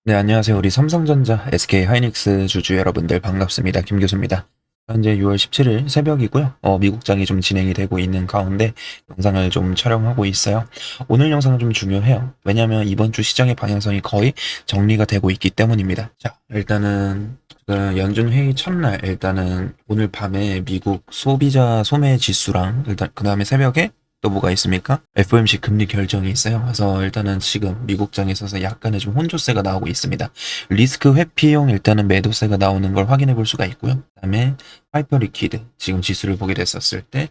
네, 안녕하세요. 우리 삼성전자, SK 하이닉스 주주 여러분들 반갑습니다. 김 교수입니다. 현재 6월 17일 새벽이고요. 미국장이 좀 진행이 되고 있는 가운데 영상을 좀 촬영하고 있어요. 오늘 영상은 좀 중요해요. 왜냐하면 이번 주 시장의 방향성이 거의 정리가 되고 있기 때문입니다. 자, 일단은 그 연준 회의 첫날 일단은 오늘 밤에 미국 소비자 소매 지수랑 일단 그 다음에 새벽에 또 뭐가 있습니까? FOMC 금리 결정이 있어요. 그래서 일단은 지금 미국장에 있어서 약간의 좀 혼조세가 나오고 있습니다. 리스크 회피용 일단은 매도세가 나오는 걸 확인해 볼 수가 있고요. 그다음에 하이퍼 리퀴드 지금 지수를 보게 됐었을 때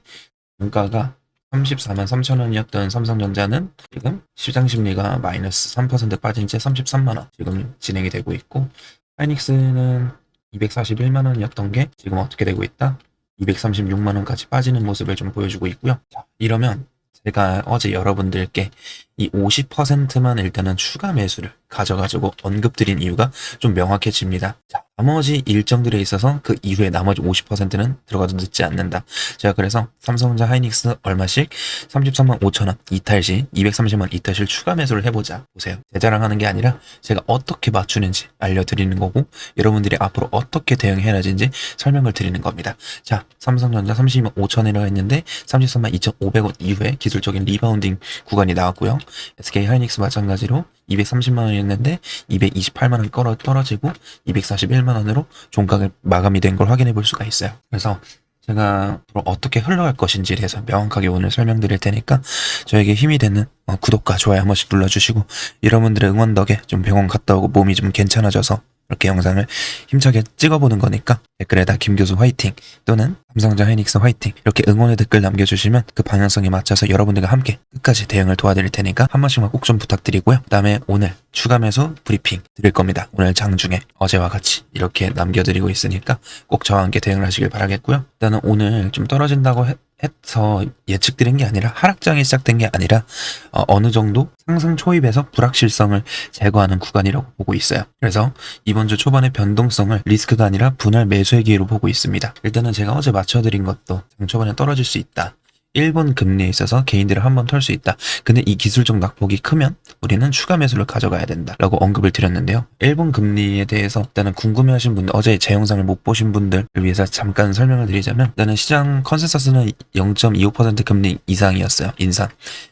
원가가 34만 3천 원이었던 삼성전자는 지금 시장 심리가 마이너스 3% 빠진 채 33만 원 지금 진행이 되고 있고 하이닉스는 241만 원이었던 게 지금 어떻게 되고 있다? 236만 원까지 빠지는 모습을 좀 보여주고 있고요. 자, 이러면 제가 어제 여러분들께 이 50%만 일단은 추가 매수를 가져가지고 언급드린 이유가 좀 명확해집니다. 자, 나머지 일정들에 있어서 그 이후에 나머지 50%는 들어가도 늦지 않는다. 제가 그래서 삼성전자 하이닉스 얼마씩 33만 5천 원 이탈 시 230만 이탈 시 추가 매수를 해보자. 보세요. 제 자랑하는 게 아니라 제가 어떻게 맞추는지 알려드리는 거고 여러분들이 앞으로 어떻게 대응해야 하는지 설명을 드리는 겁니다. 자, 삼성전자 32만 5천이라고 했는데 33만 2,500원 이후에 기술적인 리바운딩 구간이 나왔고요. SK 하이닉스 마찬가지로 230만 원이었는데 228만 원 떨어지고 241만 원으로 종가가 마감이 된 걸 확인해 볼 수가 있어요. 그래서 제가 앞으로 어떻게 흘러갈 것인지에 대해서 명확하게 오늘 설명드릴 테니까 저에게 힘이 되는 구독과 좋아요 한 번씩 눌러주시고 여러분들의 응원 덕에 좀 병원 갔다 오고 몸이 좀 괜찮아져서 이렇게 영상을 힘차게 찍어보는 거니까 댓글에다 김교수 화이팅 또는 삼성전자 하이닉스 화이팅 이렇게 응원의 댓글 남겨주시면 그 방향성에 맞춰서 여러분들과 함께 끝까지 대응을 도와드릴 테니까 한 번씩만 꼭 좀 부탁드리고요. 그 다음에 오늘 추가 매수 브리핑 드릴 겁니다. 오늘 장중에 어제와 같이 이렇게 남겨드리고 있으니까 꼭 저와 함께 대응을 하시길 바라겠고요. 일단은 오늘 좀 떨어진다고 해서 예측드린 게 아니라 하락장이 시작된 게 아니라 어느 정도 상승 초입에서 불확실성을 제거하는 구간이라고 보고 있어요. 그래서 이번 주 초반의 변동성을 리스크가 아니라 분할 매수의 기회로 보고 있습니다. 일단은 제가 어제 맞춰드린 것도 장 초반에 떨어질 수 있다. 일본 금리에 있어서 개인들을 한번 털 수 있다. 근데 이 기술적 낙폭이 크면 우리는 추가 매수를 가져가야 된다. 라고 언급을 드렸는데요. 일본 금리에 대해서 일단은 궁금해하신 분들, 어제 제 영상을 못 보신 분들을 위해서 잠깐 설명을 드리자면 일단은 시장 컨센서스는 0.25% 금리 이상이었어요. 인상.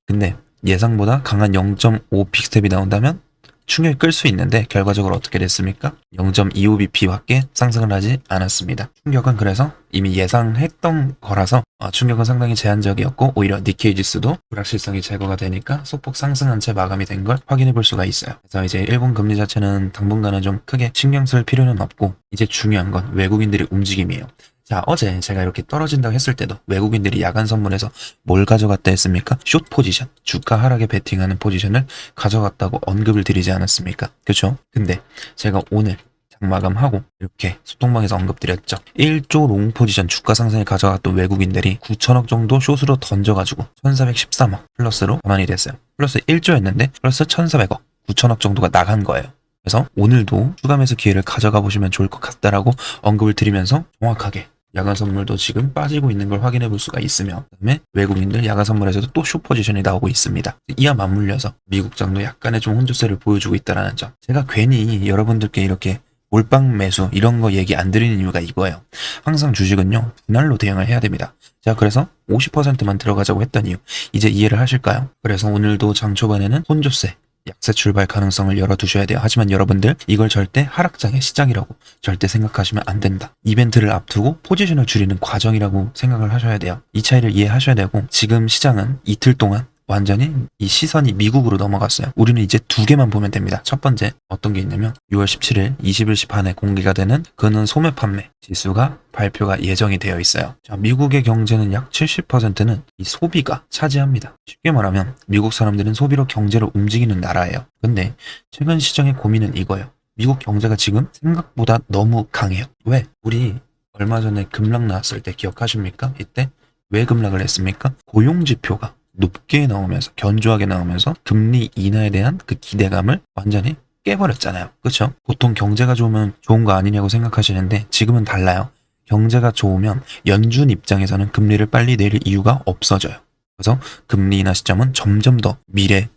근데 예상보다 강한 0.5 빅스텝이 나온다면 충격이 끌 수 있는데 결과적으로 어떻게 됐습니까? 0.25bp밖에 상승을 하지 않았습니다. 충격은 그래서 이미 예상했던 거라서 충격은 상당히 제한적이었고 오히려 니케이 지수도 불확실성이 제거가 되니까 소폭 상승한 채 마감이 된 걸 확인해 볼 수가 있어요. 그래서 이제 일본 금리 자체는 당분간은 좀 크게 신경 쓸 필요는 없고 이제 중요한 건 외국인들의 움직임이에요. 자, 어제 제가 이렇게 떨어진다고 했을 때도 외국인들이 야간 선물에서 뭘 가져갔다 했습니까? 숏 포지션, 주가 하락에 베팅하는 포지션을 가져갔다고 언급을 드리지 않았습니까? 그렇죠? 근데 제가 오늘 장마감하고 이렇게 소통방에서 언급드렸죠. 1조 롱 포지션 주가 상승에 가져갔던 외국인들이 9천억 정도 숏으로 던져가지고 1413억 플러스로 전환이 됐어요. 플러스 1조였는데 플러스 1400억, 9천억 정도가 나간 거예요. 그래서 오늘도 추가 매수 기회를 가져가 보시면 좋을 것 같다라고 언급을 드리면서 정확하게 야간 선물도 지금 빠지고 있는 걸 확인해 볼 수가 있으며 그다음에 외국인들 야간 선물에서도 또 숏 포지션이 나오고 있습니다. 이와 맞물려서 미국장도 약간의 좀 혼조세를 보여주고 있다는 점. 제가 괜히 여러분들께 이렇게 몰빵 매수 이런 거 얘기 안 드리는 이유가 이거예요. 항상 주식은요 분할로 대응을 해야 됩니다. 제가 그래서 50%만 들어가자고 했던 이유 이제 이해를 하실까요? 그래서 오늘도 장 초반에는 혼조세 약세 출발 가능성을 열어두셔야 돼요. 하지만 여러분들 이걸 절대 하락장의 시작이라고 절대 생각하시면 안 된다. 이벤트를 앞두고 포지션을 줄이는 과정이라고 생각을 하셔야 돼요. 이 차이를 이해하셔야 되고 지금 시장은 이틀 동안 완전히 이 시선이 미국으로 넘어갔어요. 우리는 이제 두 개만 보면 됩니다. 첫 번째 어떤 게 있냐면 6월 17일 21시 반에 공개가 되는 그는 소매 판매 지수가 발표가 예정이 되어 있어요. 자, 미국의 경제는 약 70%는 이 소비가 차지합니다. 쉽게 말하면 미국 사람들은 소비로 경제를 움직이는 나라예요. 근데 최근 시장의 고민은 이거예요. 미국 경제가 지금 생각보다 너무 강해요. 왜? 우리 얼마 전에 급락 나왔을 때 기억하십니까? 이때 왜 급락을 했습니까? 고용지표가 높게 나오면서 견조하게 나오면서 금리 인하에 대한 그 기대감을 완전히 깨버렸잖아요. 그렇죠? 보통 경제가 좋으면 좋은 거 아니냐고 생각하시는데 지금은 달라요. 경제가 좋으면 연준 입장에서는 금리를 빨리 내릴 이유가 없어져요. 그래서 금리 인하 시점은 점점 더 미래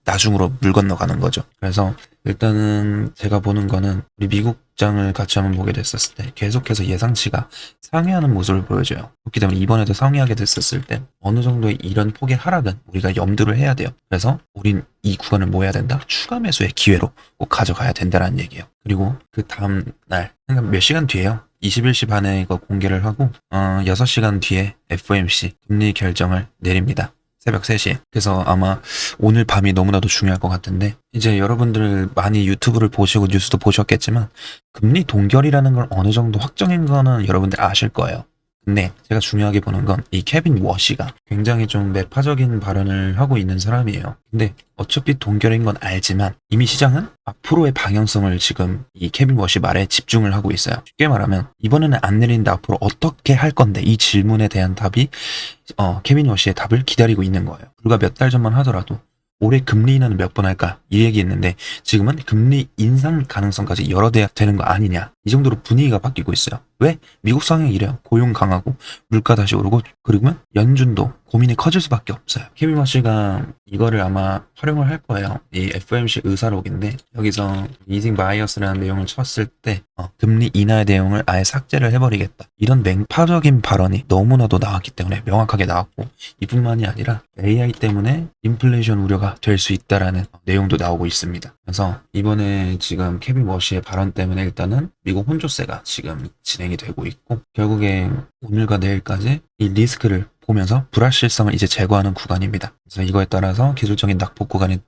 나중으로 물 건너가는 거죠. 그래서 일단은 제가 보는 거는 우리 미국장을 같이 한번 보게 됐었을 때 계속해서 예상치가 상회하는 모습을 보여줘요. 그렇기 때문에 이번에도 상회하게 됐었을 때 어느 정도의 이런 폭의 하락은 우리가 염두를 해야 돼요. 그래서 우린 이 구간을 뭐 해야 된다? 추가 매수의 기회로 꼭 가져가야 된다는 얘기예요. 그리고 그 다음 날, 그러니까 몇 시간 뒤에요. 21시 반에 이거 공개를 하고 6시간 뒤에 FOMC 금리 결정을 내립니다. 새벽 3시에. 그래서 아마 오늘 밤이 너무나도 중요할 것 같은데 이제 여러분들 많이 유튜브를 보시고 뉴스도 보셨겠지만 금리 동결이라는 걸 어느 정도 확정인 거는 여러분들 아실 거예요. 근데 제가 중요하게 보는 건 이 케빈 워시가 굉장히 좀 매파적인 발언을 하고 있는 사람이에요. 근데 어차피 동결인 건 알지만 이미 시장은 앞으로의 방향성을 지금 이 케빈 워시 말에 집중을 하고 있어요. 쉽게 말하면 이번에는 안 내리는데 앞으로 어떻게 할 건데 이 질문에 대한 답이 케빈 워시의 답을 기다리고 있는 거예요. 불과 몇 달 전만 하더라도 올해 금리 인하는 몇 번 할까? 이 얘기했는데 지금은 금리 인상 가능성까지 열어둬야 되는 거 아니냐? 이 정도로 분위기가 바뀌고 있어요. 왜? 미국 상황이 이래요. 고용 강하고 물가 다시 오르고 그리고 연준도 고민이 커질 수밖에 없어요. 케빈 워시가 이거를 아마 활용을 할 거예요. 이 FOMC 의사록인데 여기서 easing bias라는 내용을 쳤을 때 금리 인하의 내용을 아예 삭제를 해버리겠다. 이런 맹파적인 발언이 너무나도 나왔기 때문에 명확하게 나왔고 이뿐만이 아니라 AI 때문에 인플레이션 우려가 될 수 있다라는 내용도 나오고 있습니다. 그래서 이번에 지금 케빈 워시의 발언 때문에 일단은 미국 혼조세가 지금 진행이 되고 있고 결국에 오늘과 내일까지 이 리스크를 보면서 불확실성을 이제 제거하는 구간입니다. 그래서 이거에 따라서 기술적인 낙폭 구간이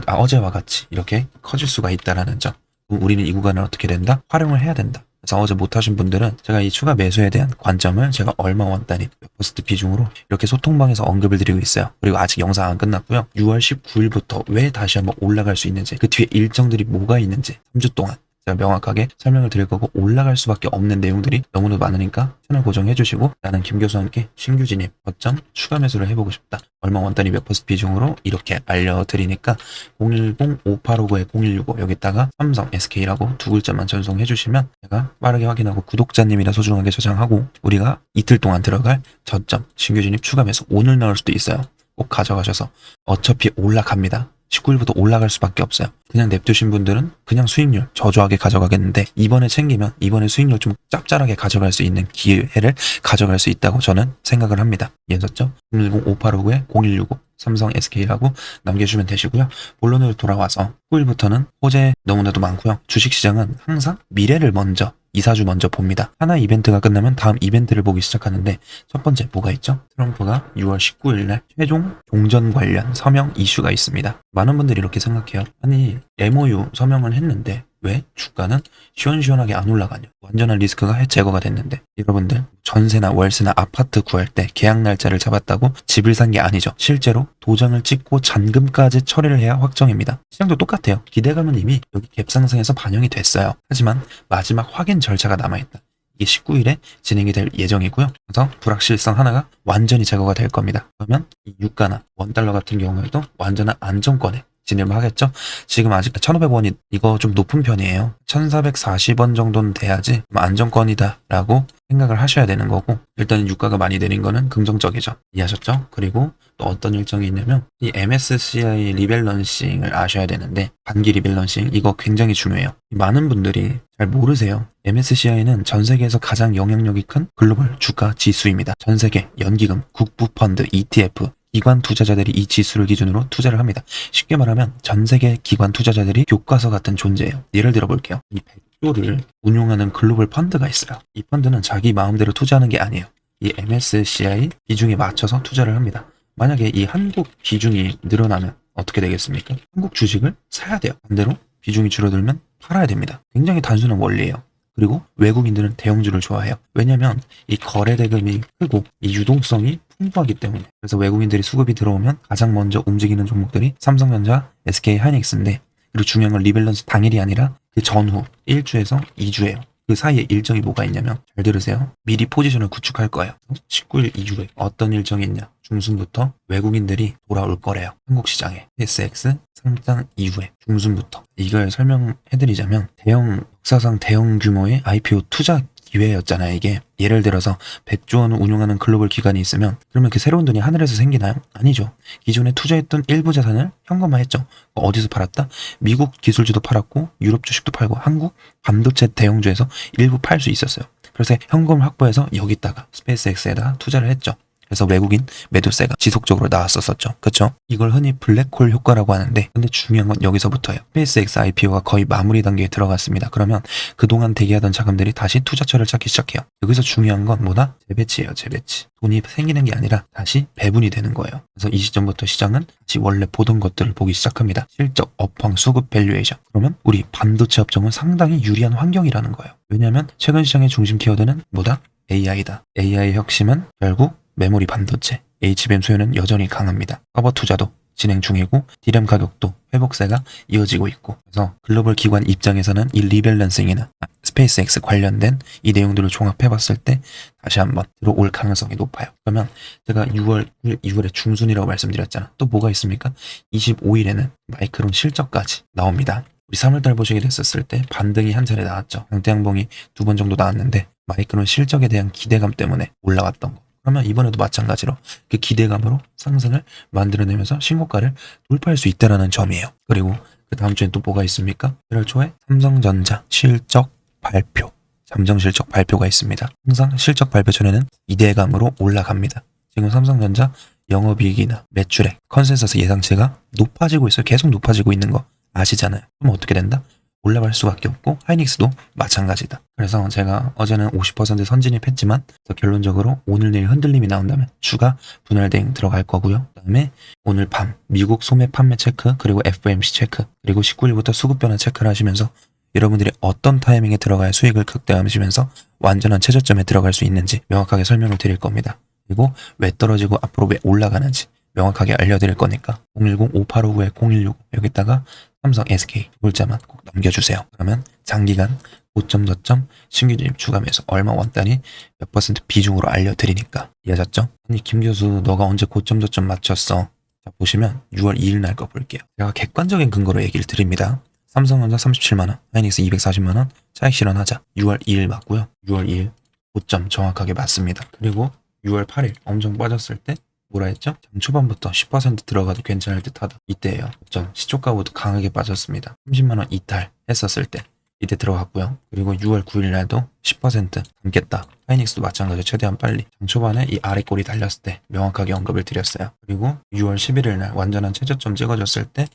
어제와 같이 이렇게 커질 수가 있다라는 점. 우리는 이 구간을 어떻게 된다? 활용을 해야 된다. 그래서 어제 못하신 분들은 제가 이 추가 매수에 대한 관점을 제가 얼마 원 단위 몇 퍼센트 비중으로 이렇게 소통방에서 언급을 드리고 있어요. 그리고 아직 영상 안 끝났고요. 6월 19일부터 왜 다시 한번 올라갈 수 있는지 그 뒤에 일정들이 뭐가 있는지 3주 동안 제가 명확하게 설명을 드릴 거고 올라갈 수밖에 없는 내용들이 너무나 많으니까 채널 고정해 주시고 나는 김 교수와 함께 신규 진입 거점 추가 매수를 해보고 싶다. 얼마 원단위 몇 퍼센트 비중으로 이렇게 알려드리니까 010-5859-0165 여기다가 삼성 SK라고 두 글자만 전송해 주시면 제가 빠르게 확인하고 구독자님이라 소중하게 저장하고 우리가 이틀 동안 들어갈 저점 신규 진입 추가 매수 오늘 나올 수도 있어요. 꼭 가져가셔서 어차피 올라갑니다. 19일부터 올라갈 수밖에 없어요. 그냥 냅두신 분들은 그냥 수익률 저조하게 가져가겠는데 이번에 챙기면 이번에 수익률 좀 짭짤하게 가져갈 수 있는 기회를 가져갈 수 있다고 저는 생각을 합니다. 이해하셨죠? 010-5859-0165 삼성 SK라고 남겨주시면 되시고요. 본론으로 돌아와서 9일부터는 호재 너무나도 많고요. 주식시장은 항상 미래를 먼저 2-4주 먼저 봅니다. 하나 이벤트가 끝나면 다음 이벤트를 보기 시작하는데 첫 번째 뭐가 있죠? 트럼프가 6월 19일날 최종 종전 관련 서명 이슈가 있습니다. 많은 분들이 이렇게 생각해요. 아니 MOU 서명을 했는데 왜 주가는 시원시원하게 안 올라가냐? 완전한 리스크가 제거가 됐는데 여러분들 전세나 월세나 아파트 구할 때 계약 날짜를 잡았다고 집을 산 게 아니죠. 실제로 도장을 찍고 잔금까지 처리를 해야 확정입니다. 시장도 똑같아요. 기대감은 이미 여기 갭상승에서 반영이 됐어요. 하지만 마지막 확인 절차가 남아있다. 이게 19일에 진행이 될 예정이고요. 그래서 불확실성 하나가 완전히 제거가 될 겁니다. 그러면 이 유가나 원달러 같은 경우에도 완전한 안정권에 진입을 하겠죠. 지금 아직 1,500원이 이거 좀 높은 편이에요. 1,440원 정도는 돼야지 안정권이다 라고 생각을 하셔야 되는 거고 일단 유가가 많이 내린 거는 긍정적이죠. 이해하셨죠? 그리고 또 어떤 일정이 있냐면 이 MSCI 리밸런싱을 아셔야 되는데 반기 리밸런싱 이거 굉장히 중요해요. 많은 분들이 잘 모르세요. MSCI는 전 세계에서 가장 영향력이 큰 글로벌 주가 지수입니다. 전 세계 연기금, 국부펀드, ETF 기관 투자자들이 이 지수를 기준으로 투자를 합니다. 쉽게 말하면 전 세계 기관 투자자들이 교과서 같은 존재예요. 예를 들어 볼게요. 이 100조를 운용하는 글로벌 펀드가 있어요. 이 펀드는 자기 마음대로 투자하는 게 아니에요. 이 MSCI 비중에 맞춰서 투자를 합니다. 만약에 이 한국 비중이 늘어나면 어떻게 되겠습니까? 한국 주식을 사야 돼요. 반대로 비중이 줄어들면 팔아야 됩니다. 굉장히 단순한 원리예요. 그리고 외국인들은 대형주를 좋아해요. 왜냐면 이 거래 대금이 크고 이 유동성이 풍부하기 때문에. 그래서 외국인들이 수급이 들어오면 가장 먼저 움직이는 종목들이 삼성전자, SK 하이닉스인데 그리고 중요한 건 리밸런스 당일이 아니라 그 전후 1주에서 2주예요. 그 사이에 일정이 뭐가 있냐면 잘 들으세요. 미리 포지션을 구축할 거예요. 19일 이후에 어떤 일정이 있냐. 중순부터 외국인들이 돌아올 거래요. 한국 시장에 SX 상장 이후에 중순부터 이걸 설명해드리자면 역사상 대형 규모의 IPO 투자 기회였잖아요, 이게. 예를 들어서 100조 원을 운용하는 글로벌 기관이 있으면 그러면 그 새로운 돈이 하늘에서 생기나요? 아니죠. 기존에 투자했던 일부 자산을 현금화했죠. 어디서 팔았다? 미국 기술주도 팔았고 유럽 주식도 팔고 한국 반도체 대형주에서 일부 팔 수 있었어요. 그래서 현금을 확보해서 여기다가 스페이스X에다 투자를 했죠. 그래서 외국인 매도세가 지속적으로 나왔었죠. 그쵸? 이걸 흔히 블랙홀 효과라고 하는데 근데 중요한 건 여기서부터예요. 스페이스X IPO가 거의 마무리 단계에 들어갔습니다. 그러면 그동안 대기하던 자금들이 다시 투자처를 찾기 시작해요. 여기서 중요한 건 뭐다? 재배치예요. 재배치. 돈이 생기는 게 아니라 다시 배분이 되는 거예요. 그래서 이 시점부터 시장은 다시 원래 보던 것들을 보기 시작합니다. 실적, 업황, 수급, 밸류에이션. 그러면 우리 반도체 업종은 상당히 유리한 환경이라는 거예요. 왜냐하면 최근 시장의 중심 키워드는 뭐다? AI다. AI의 혁신은 결국 메모리 반도체, HBM 수요는 여전히 강합니다. 서버 투자도 진행 중이고 DRAM 가격도 회복세가 이어지고 있고 그래서 글로벌 기관 입장에서는 이 리밸런싱이나 스페이스X 관련된 이 내용들을 종합해봤을 때 다시 한번 들어올 가능성이 높아요. 그러면 제가 6월에 중순이라고 말씀드렸잖아. 또 뭐가 있습니까? 25일에는 마이크론 실적까지 나옵니다. 우리 3월달 보시게 됐었을 때 반등이 한 차례 나왔죠. 강대양봉이 2번 정도 나왔는데 마이크론 실적에 대한 기대감 때문에 올라갔던 거. 그러면 이번에도 마찬가지로 그 기대감으로 상승을 만들어내면서 신고가를 돌파할 수 있다는 점이에요. 그리고 그 다음 주엔 또 뭐가 있습니까? 1월 초에 삼성전자 실적 발표, 잠정 실적 발표가 있습니다. 항상 실적 발표 전에는 기대감으로 올라갑니다. 지금 삼성전자 영업이익이나 매출액, 컨센서스 예상치가 높아지고 있어요. 계속 높아지고 있는 거 아시잖아요. 그럼 어떻게 된다? 올라갈 수밖에 없고 하이닉스도 마찬가지다. 그래서 제가 어제는 50% 선진입했지만 결론적으로 오늘 내일 흔들림이 나온다면 추가 분할 대응 들어갈 거고요. 그다음에 오늘 밤 미국 소매 판매 체크 그리고 FOMC 체크 그리고 19일부터 수급 변화 체크를 하시면서 여러분들이 어떤 타이밍에 들어가야 수익을 극대화하시면서 완전한 최저점에 들어갈 수 있는지 명확하게 설명을 드릴 겁니다. 그리고 왜 떨어지고 앞으로 왜 올라가는지 명확하게 알려드릴 거니까 010-5859-0165 여기다가 삼성 SK 물자만 꼭 남겨주세요. 그러면 장기간 고점 저점 신규 진입 추가 매수 얼마 원 단위 몇 퍼센트 비중으로 알려드리니까 이해하셨죠? 아니 김 교수 너가 언제 고점 저점 맞췄어? 자 보시면 6월 2일 날 거 볼게요. 제가 객관적인 근거로 얘기를 드립니다. 삼성전자 37만원, 하이닉스 240만원 차익 실현하자. 6월 2일 맞고요. 6월 2일 고점 정확하게 맞습니다. 그리고 6월 8일 엄청 빠졌을 때 뭐라 했죠? 장 초반부터 10% 들어가도 괜찮을 듯하다. 이때예요. 전 시초가보다 강하게 빠졌습니다. 30만원 이탈 했었을 때 이때 들어갔고요. 그리고 6월 9일 날도 10% 담겠다. 하이닉스도 마찬가지로 최대한 빨리 장 초반에 이 아래 꼬리 달렸을 때 명확하게 언급을 드렸어요. 그리고 6월 11일 날 완전한 최저점 찍어줬을 때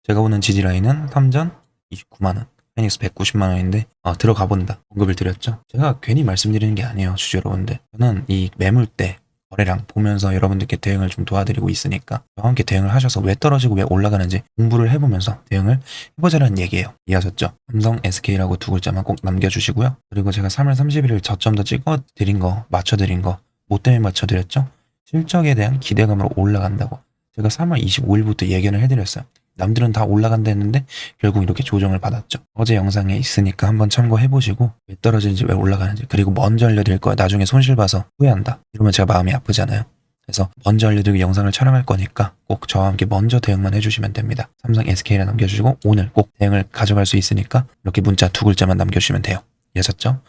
제가 보는 지지라인은 3전 29만원 하이닉스 190만원인데 들어가 본다 언급을 드렸죠. 제가 괜히 말씀드리는 게 아니에요. 주주 여러분들. 저는 이 매물대 거래량 보면서 여러분들께 대응을 좀 도와드리고 있으니까 저와 함께 대응을 하셔서 왜 떨어지고 왜 올라가는지 공부를 해보면서 대응을 해보자는 얘기예요. 이해하셨죠? 삼성 SK라고 두 글자만 꼭 남겨주시고요. 그리고 제가 3월 31일 저점도 찍어드린 거 맞춰드린 거 뭐 때문에 맞춰드렸죠? 실적에 대한 기대감으로 올라간다고 제가 3월 25일부터 예견을 해드렸어요. 남들은 다 올라간다 했는데 결국 이렇게 조정을 받았죠. 어제 영상에 있으니까 한번 참고해보시고 왜 떨어지는지 왜 올라가는지 그리고 먼저 알려드릴 거야. 나중에 손실 봐서 후회한다. 이러면 제가 마음이 아프잖아요. 그래서 먼저 알려드리고 영상을 촬영할 거니까 꼭 저와 함께 먼저 대응만 해주시면 됩니다. 삼성 SK를 남겨주시고 오늘 꼭 대응을 가져갈 수 있으니까 이렇게 문자 두 글자만 남겨주시면 돼요. 이해하셨죠?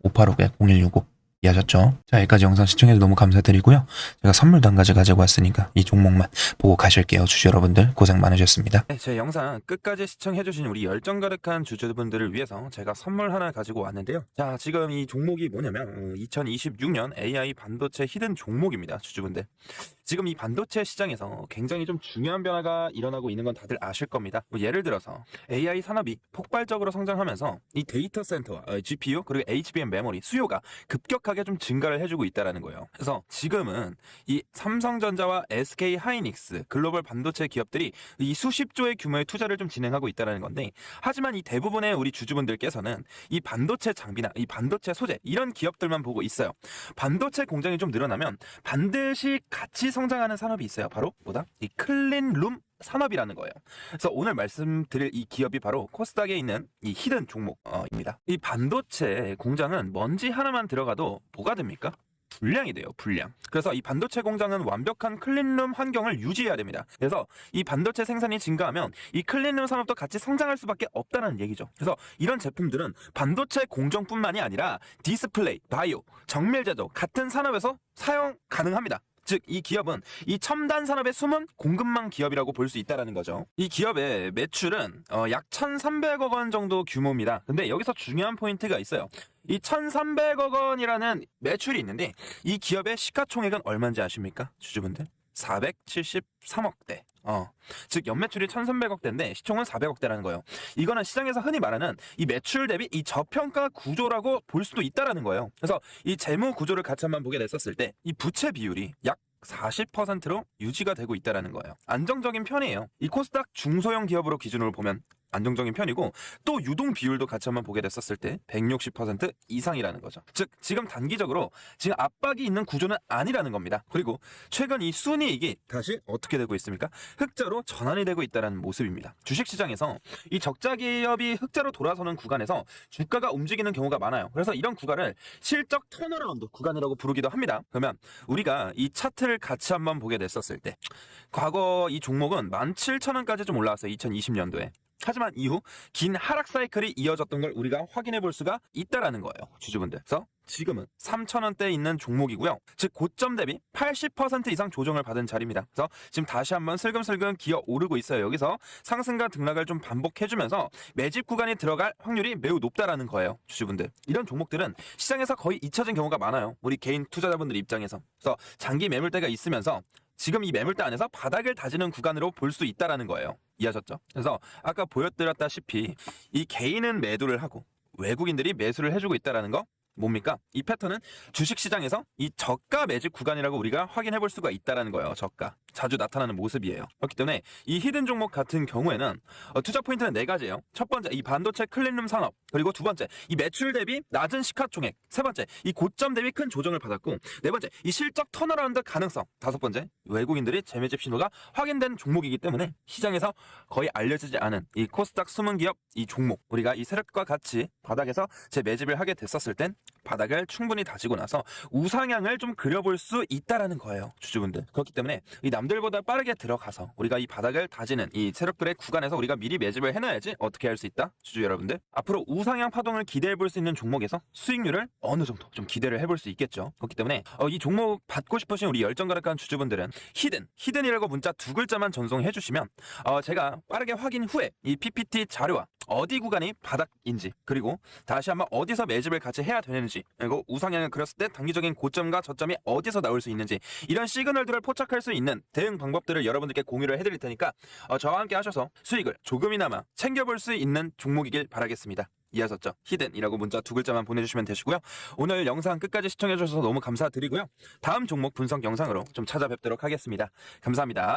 010-585-0165 이해하셨죠? 자, 여기까지 영상 시청해서 너무 감사드리고요. 제가 선물도 한 가지 가지고 왔으니까 이 종목만 보고 가실게요. 주주 여러분들 고생 많으셨습니다. 네, 제 영상 끝까지 시청해주신 우리 열정 가득한 주주분들을 위해서 제가 선물 하나 가지고 왔는데요. 자, 지금 이 종목이 뭐냐면 2026년 AI 반도체 히든 종목입니다. 주주분들. 지금 이 반도체 시장에서 굉장히 좀 중요한 변화가 일어나고 있는 건 다들 아실 겁니다. 뭐 예를 들어서 AI 산업이 폭발적으로 성장하면서 이 데이터 센터와 GPU 그리고 HBM 메모리 수요가 급격하게 좀 증가를 해주고 있다는 거예요. 그래서 지금은 이 삼성전자와 SK 하이닉스 글로벌 반도체 기업들이 이 수십조의 규모의 투자를 좀 진행하고 있다는 건데 하지만 이 대부분의 우리 주주분들께서는 이 반도체 장비나 이 반도체 소재 이런 기업들만 보고 있어요. 반도체 공장이 좀 늘어나면 반드시 같이 성장하는 산업이 있어요. 바로 뭐다? 이 클린룸 산업이라는 거예요. 그래서 오늘 말씀드릴 이 기업이 바로 코스닥에 있는 이 히든 종목입니다. 이 반도체 공장은 먼지 하나만 들어가도 뭐가 됩니까? 불량이 돼요, 불량. 그래서 이 반도체 공장은 완벽한 클린룸 환경을 유지해야 됩니다. 그래서 이 반도체 생산이 증가하면 이 클린룸 산업도 같이 성장할 수밖에 없다는 얘기죠. 그래서 이런 제품들은 반도체 공정뿐만이 아니라 디스플레이, 바이오, 정밀 제조 같은 산업에서 사용 가능합니다. 즉, 이 기업은 이 첨단 산업의 숨은 공급망 기업이라고 볼 수 있다는 거죠. 이 기업의 매출은 약 1,300억 원 정도 규모입니다. 근데 여기서 중요한 포인트가 있어요. 이 1,300억 원이라는 매출이 있는데 이 기업의 시가총액은 얼마인지 아십니까? 주주분들? 473억대. 즉 연매출이 1,300억대인데 시총은 400억대라는 거예요. 이거는 시장에서 흔히 말하는 이 매출 대비 이 저평가 구조라고 볼 수도 있다라는 거예요. 그래서 이 재무 구조를 같이 한번 보게 됐었을 때 이 부채 비율이 약 40%로 유지가 되고 있다라는 거예요. 안정적인 편이에요. 이 코스닥 중소형 기업으로 기준으로 보면 안정적인 편이고, 또 유동 비율도 같이 한번 보게 됐었을 때 160% 이상이라는 거죠. 즉 지금 단기적으로 지금 압박이 있는 구조는 아니라는 겁니다. 그리고 최근 이 순이익이 다시 어떻게 되고 있습니까? 흑자로 전환이 되고 있다는 모습입니다. 주식시장에서 이 적자 기업이 흑자로 돌아서는 구간에서 주가가 움직이는 경우가 많아요. 그래서 이런 구간을 실적 턴어라운드 구간이라고 부르기도 합니다. 그러면 우리가 이 차트를 같이 한번 보게 됐었을 때 과거 이 종목은 17,000원까지 좀 올라왔어요. 2020년도에. 하지만 이후 긴 하락 사이클이 이어졌던 걸 우리가 확인해 볼 수가 있다라는 거예요, 주주분들. 그래서 지금은 3,000원대에 있는 종목이고요. 즉 고점 대비 80% 이상 조정을 받은 자리입니다. 그래서 지금 다시 한번 슬금슬금 기어 오르고 있어요. 여기서 상승과 등락을 좀 반복해주면서 매집 구간에 들어갈 확률이 매우 높다라는 거예요, 주주분들. 이런 종목들은 시장에서 거의 잊혀진 경우가 많아요, 우리 개인 투자자분들 입장에서. 그래서 장기 매물대가 있으면서 지금 이 매물대 안에서 바닥을 다지는 구간으로 볼 수 있다라는 거예요. 이해하셨죠? 그래서 아까 보여드렸다시피 이 개인은 매도를 하고 외국인들이 매수를 해주고 있다라는 거 뭡니까? 이 패턴은 주식시장에서 이 저가 매집 구간이라고 우리가 확인해 볼 수가 있다라는 거예요. 저가. 자주 나타나는 모습이에요. 그렇기 때문에 이 히든 종목 같은 경우에는 투자 포인트는 4가지예요. 첫 번째, 이 반도체 클린룸 산업. 그리고 두 번째, 이 매출 대비 낮은 시가총액. 세 번째, 이 고점 대비 큰 조정을 받았고, 네 번째, 이 실적 턴어라운드 가능성. 다섯 번째, 외국인들이 재매집 신호가 확인된 종목이기 때문에 시장에서 거의 알려지지 않은 이 코스닥 숨은 기업 이 종목, 우리가 이 세력과 같이 바닥에서 재매집을 하게 됐었을 땐 바닥을 충분히 다지고 나서 우상향을 좀 그려볼 수 있다라는 거예요, 주주분들. 그렇기 때문에 이 남들보다 빠르게 들어가서 우리가 이 바닥을 다지는 이 세력들의 구간에서 우리가 미리 매집을 해놔야지 어떻게 할 수 있다, 주주 여러분들. 앞으로 우상향 파동을 기대해 볼 수 있는 종목에서 수익률을 어느 정도 좀 기대를 해볼 수 있겠죠. 그렇기 때문에 이 종목 받고 싶으신 우리 열정가득한 주주분들은 히든이라고 문자 2글자만 전송해 주시면 제가 빠르게 확인 후에 이 PPT 자료와 어디 구간이 바닥인지, 그리고 다시 한번 어디서 매집을 같이 해야 되는지, 그리고 우상향을 그렸을 때 단기적인 고점과 저점이 어디서 나올 수 있는지, 이런 시그널들을 포착할 수 있는 대응 방법들을 여러분들께 공유를 해드릴 테니까 저와 함께 하셔서 수익을 조금이나마 챙겨볼 수 있는 종목이길 바라겠습니다. 이해하셨죠? 히든이라고 문자 2글자만 보내주시면 되시고요. 오늘 영상 끝까지 시청해주셔서 너무 감사드리고요. 다음 종목 분석 영상으로 좀 찾아뵙도록 하겠습니다. 감사합니다.